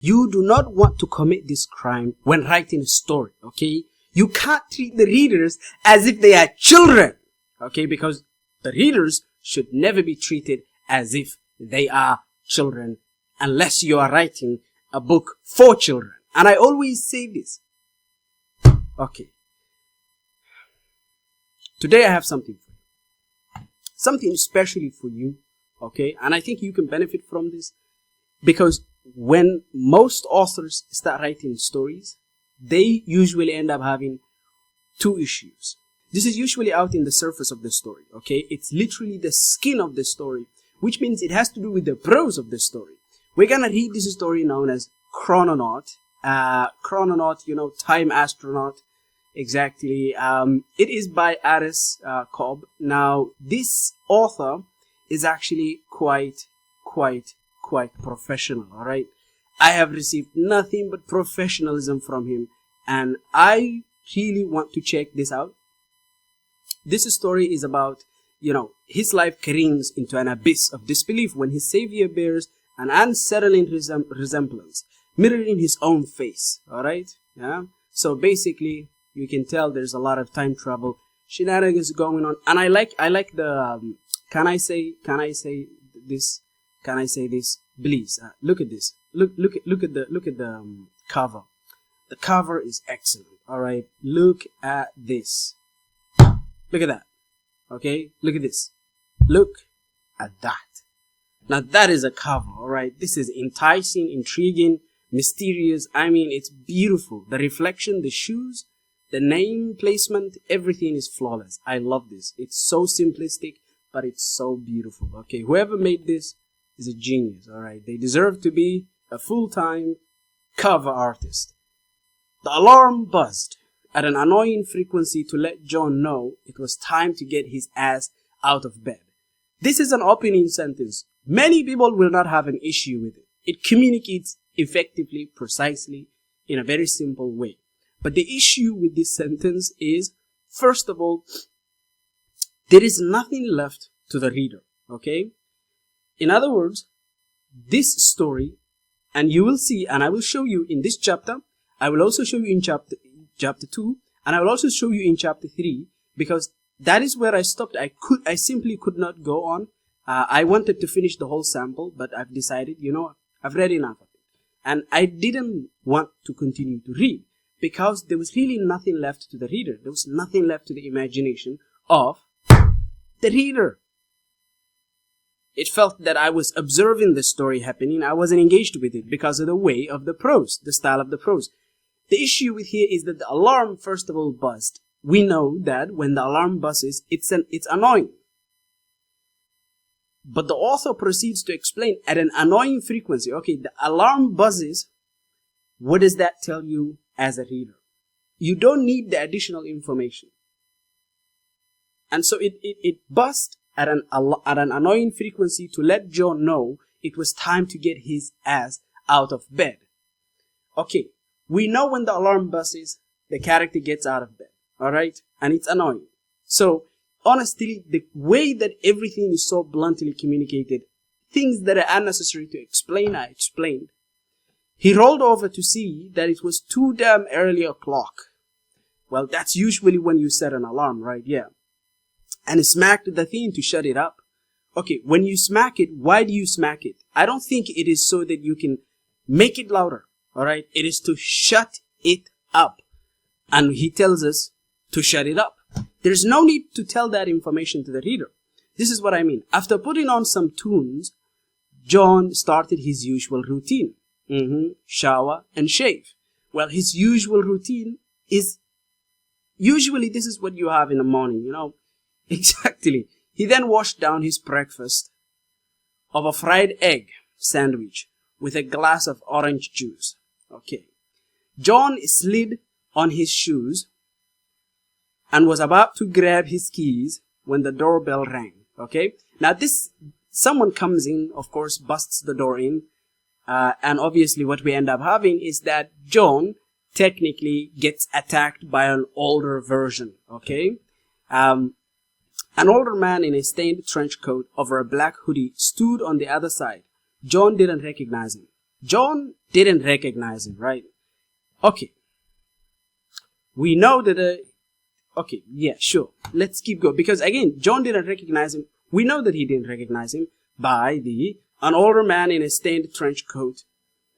You do not want to commit this crime when writing a story, okay? You can't treat the readers as if they are children, okay? Because the readers should never be treated as if they are children unless you are writing a book for children. And I always say this. Okay. Today I have something for you. Something especially for you, okay? And I think you can benefit from this because when most authors start writing stories, they usually end up having two issues. This is usually out in the surface of the story, okay? It's literally the skin of the story, which means it has to do with the prose of the story. We're gonna read this story known as Chrononaut. Chrononaut, time astronaut. Exactly. It is by Aris Cobb. Now, this author is actually quite professional, all right? I have received nothing but professionalism from him, and I really want to check this out. This story is about, his life careens into an abyss of disbelief when his savior bears an unsettling resemblance, mirroring his own face, all right? Yeah. So basically, you can tell there's a lot of time travel shenanigans going on, and I like the. Can I say this? Can I say this? Please look at this. Look at the cover. The cover is excellent. All right, look at this. Look at that. Okay, look at this. Look at that. Now that is a cover. All right, this is enticing, intriguing, mysterious. I mean, it's beautiful. The reflection, the shoes, the name placement, everything is flawless. I love this. It's so simplistic, but it's so beautiful. Okay, whoever made this is a genius. All right, they deserve to be a full-time cover artist. The alarm buzzed at an annoying frequency to let John know it was time to get his ass out of bed. This is an opening sentence. Many people will not have an issue with it. It communicates effectively, precisely, in a very simple way. But the issue with this sentence is, first of all, there is nothing left to the reader, okay? In other words, this story, and you will see, and I will show you in this chapter, I will also show you in chapter 2, and I will also show you in chapter 3, because that is where I stopped. I simply could not go on. I wanted to finish the whole sample, but I've decided, I've read enough of it. And I didn't want to continue to read, because there was really nothing left to the reader. There was nothing left to the imagination of the reader. It felt that I was observing the story happening. I wasn't engaged with it because of the way of the prose, the style of the prose. The issue with here is that the alarm, first of all, buzzed. We know that when the alarm buzzes, it's annoying. But the author proceeds to explain at an annoying frequency. Okay, the alarm buzzes. What does that tell you as a reader? You don't need the additional information. And so it buzzed at an annoying frequency to let John know it was time to get his ass out of bed. Okay, we know when the alarm buzzes, the character gets out of bed, all right? And it's annoying. So, honestly, the way that everything is so bluntly communicated, things that are unnecessary to explain are explained. He rolled over to see that it was too damn early o'clock. Well, that's usually when you set an alarm, right? Yeah. And smacked the thing to shut it up. Okay, when you smack it, why do you smack it? I don't think it is so that you can make it louder, alright? It is to shut it up. And he tells us to shut it up. There's no need to tell that information to the reader. This is what I mean. After putting on some tunes, John started his usual routine. Shower and shave. Well, his usual routine is, usually this is what you have in the morning, Exactly. He then washed down his breakfast of a fried egg sandwich with a glass of orange juice. Okay. John slid on his shoes and was about to grab his keys when the doorbell rang. Okay. Now someone comes in, of course, busts the door in. And obviously what we end up having is that John technically gets attacked by an older version. Okay. An older man in a stained trench coat over a black hoodie stood on the other side. John didn't recognize him. John didn't recognize him, right? Okay. We know that, okay, yeah, sure. Let's keep going. Because again, John didn't recognize him. We know that he didn't recognize him by an older man in a stained trench coat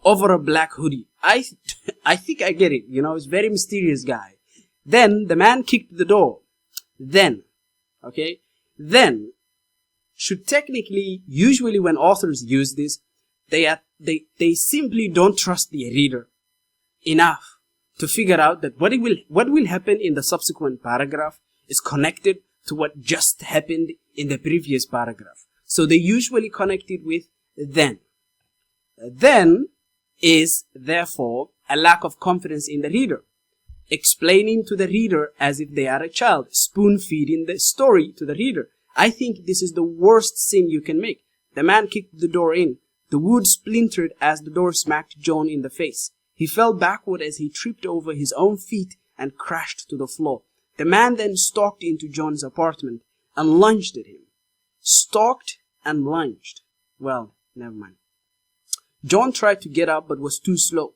over a black hoodie. I think I get it. He's a very mysterious guy. Then the man kicked the door. Then should technically, usually when authors use this, they simply don't trust the reader enough to figure out that what will happen in the subsequent paragraph is connected to what just happened in the previous paragraph. So they usually connect it with then. Then is therefore a lack of confidence in the reader, explaining to the reader as if they are a child, spoon-feeding the story to the reader. I think this is the worst sin you can make. The man kicked the door in. The wood splintered as the door smacked John in the face. He fell backward as he tripped over his own feet and crashed to the floor. The man then stalked into John's apartment and lunged at him. Stalked and lunged. Well, never mind. John tried to get up but was too slow,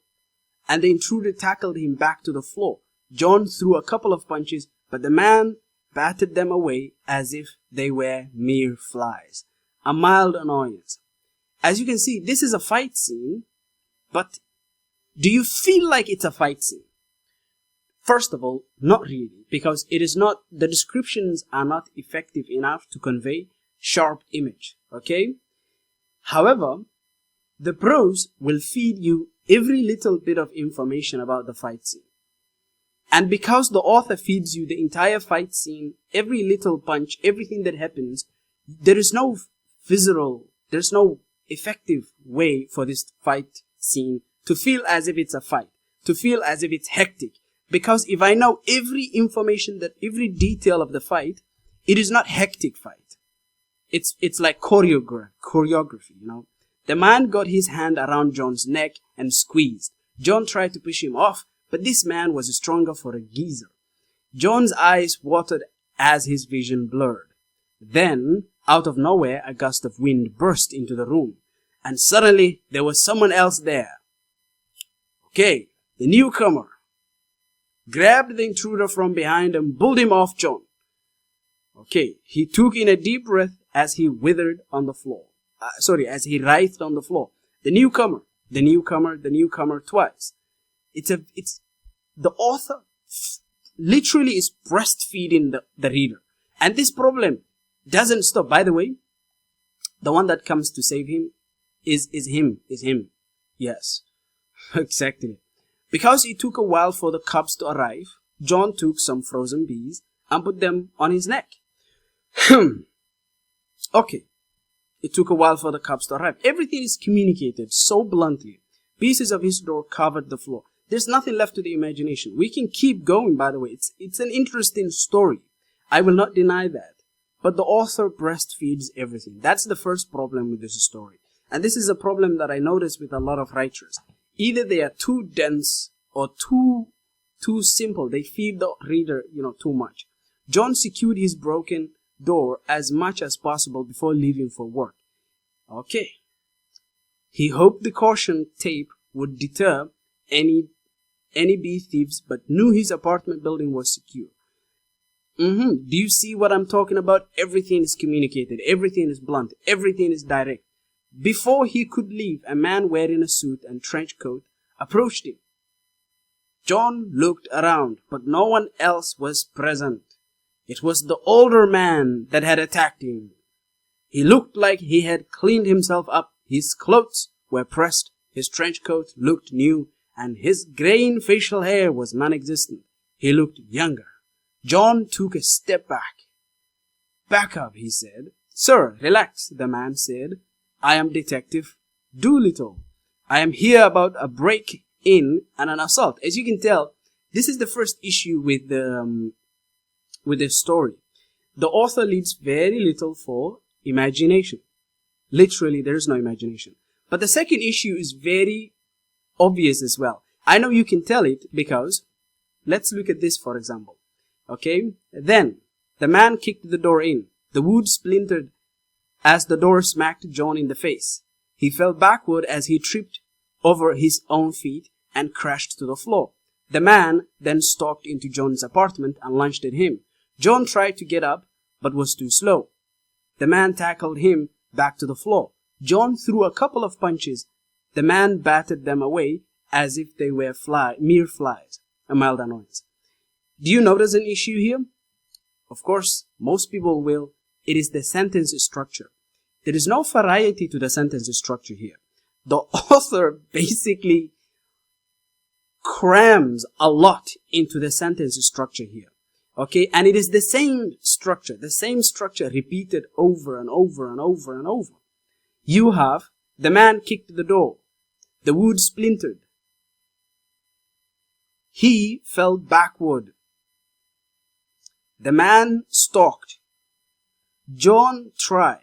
and the intruder tackled him back to the floor. John threw a couple of punches, but the man batted them away as if they were mere flies. A mild annoyance. As you can see, this is a fight scene, but do you feel like it's a fight scene? First of all, not really, because the descriptions are not effective enough to convey sharp image, okay? However, the prose will feed you every little bit of information about the fight scene. And because the author feeds you the entire fight scene, every little punch, everything that happens, there's no effective way for this fight scene to feel as if it's a fight, to feel as if it's hectic. Because if I know every information, that every detail of the fight, it is not hectic fight. It's like choreography, The man got his hand around John's neck and squeezed. John tried to push him off, but this man was stronger for a geezer. John's eyes watered as his vision blurred. Then, out of nowhere, a gust of wind burst into the room, and suddenly there was someone else there. Okay, the newcomer grabbed the intruder from behind and pulled him off John. Okay, he took in a deep breath as he withered on the floor. As he writhed on the floor. The newcomer twice. The author literally is breastfeeding the reader. And this problem doesn't stop. By the way, the one that comes to save him is him. Yes, exactly. Because it took a while for the cubs to arrive, John took some frozen bees and put them on his neck. Okay. It took a while for the cubs to arrive. Everything is communicated so bluntly. Pieces of his door covered the floor. There's nothing left to the imagination. We can keep going, by the way. It's an interesting story. I will not deny that. But the author breastfeeds everything. That's the first problem with this story. And this is a problem that I notice with a lot of writers. Either they are too dense or too simple. They feed the reader, too much. John secured his broken door as much as possible before leaving for work. Okay. He hoped the caution tape would deter any bee thieves, but knew his apartment building was secure. Do you see what I'm talking about? Everything is communicated. Everything is blunt. Everything is direct. Before he could leave, a man wearing a suit and trench coat approached him. John looked around, but no one else was present. It was the older man that had attacked him. He looked like he had cleaned himself up. His clothes were pressed, his trench coat looked new, and his graying facial hair was non-existent. He looked younger. John took a step back. "Back up," he said. "Sir, relax," the man said. "I am Detective Doolittle. I am here about a break-in and an assault." As you can tell, this is the first issue with the story. The author leaves very little for imagination. Literally, there is no imagination. But the second issue is very obvious as well. I know you can tell it because, let's look at this for example. Okay, then the man kicked the door in. The wood splintered as the door smacked John in the face. He fell backward as he tripped over his own feet and crashed to the floor. The man then stalked into John's apartment and lunged at him. John tried to get up, but was too slow. The man tackled him back to the floor. John threw a couple of punches. The man batted them away as if they were mere flies, a mild annoyance. Do you notice an issue here? Of course, most people will. It is the sentence structure. There is no variety to the sentence structure here. The author basically crams a lot into the sentence structure here. Okay, and it is the same structure repeated over and over and over and over. You have the man kicked the door. The wood splintered. He fell backward. The man stalked. John tried.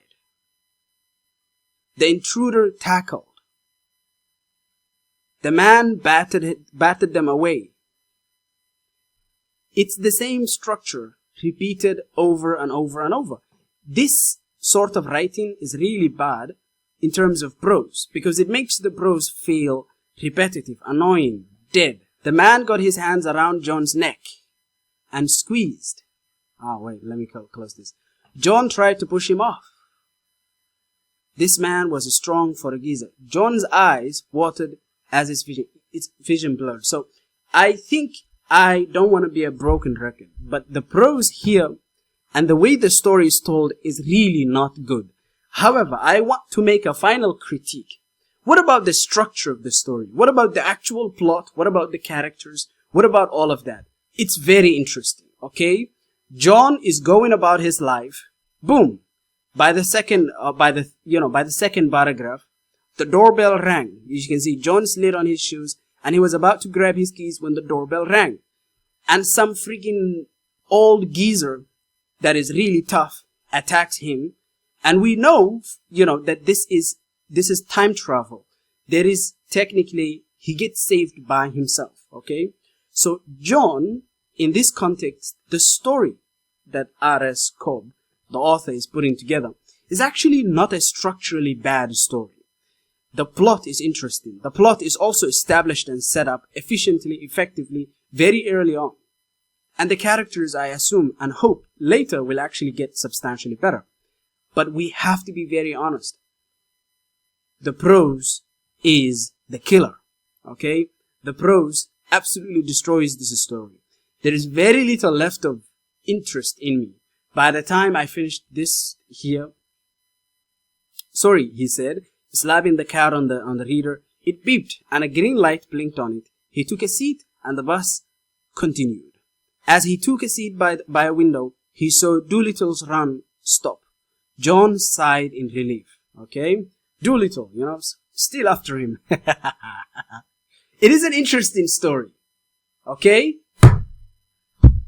The intruder tackled. The man batted them away. It's the same structure repeated over and over and over. This sort of writing is really bad in terms of prose because it makes the prose feel repetitive, annoying, dead. The man got his hands around John's neck and squeezed. Wait, let me close this. John tried to push him off. This man was strong for a geezer. John's eyes watered as his vision blurred. So I think I don't want to be a broken record, but the prose here and the way the story is told is really not good. However, I want to make a final critique. What about the structure of the story? What about the actual plot? What about the characters? What about all of that? It's very interesting, okay? John is going about his life. Boom. By the second paragraph, the doorbell rang. You can see John slid on his shoes and he was about to grab his keys when the doorbell rang. And some freaking old geezer that is really tough attacks him. And we know, that this is time travel. There is technically, he gets saved by himself, okay? So John, in this context, the story that R.S. Cobb, the author, is putting together is actually not a structurally bad story. The plot is interesting. The plot is also established and set up efficiently, effectively, very early on. And the characters, I assume and hope, later will actually get substantially better. But we have to be very honest. The prose is the killer, okay? The prose absolutely destroys this story. There is very little left of interest in me. By the time I finished this here, sorry, he said, slapping the cat on the reader, it beeped and a green light blinked on it. He took a seat and the bus continued. As he took a seat by a window, he saw Doolittle's run stop. John sighed in relief, okay? Doolittle, still after him. It is an interesting story, okay?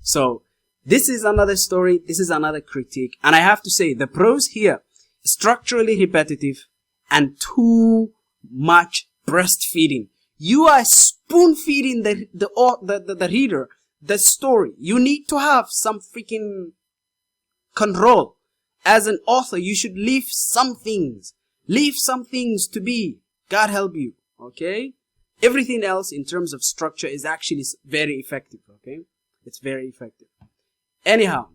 So, this is another story, this is another critique, and I have to say, the prose here is structurally repetitive and too much breastfeeding. You are spoon-feeding the reader the story. You need to have some freaking control. As an author, you should leave some things. Leave some things to be. God help you. Okay? Everything else in terms of structure is actually very effective. Okay? It's very effective. Anyhow,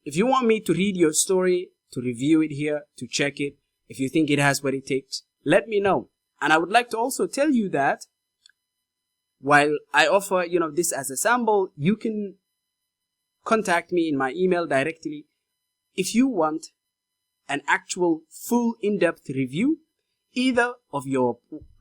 if you want me to read your story, to review it here, to check it, if you think it has what it takes, let me know. And I would like to also tell you that while I offer, this as a sample, you can contact me in my email directly if you want an actual full in-depth review, either of your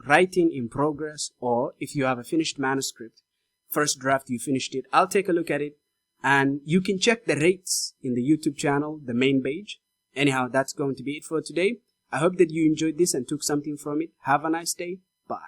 writing in progress or if you have a finished manuscript, first draft, you finished it, I'll take a look at it and you can check the rates in the YouTube channel, the main page. Anyhow, that's going to be it for today. I hope that you enjoyed this and took something from it. Have a nice day. Bye.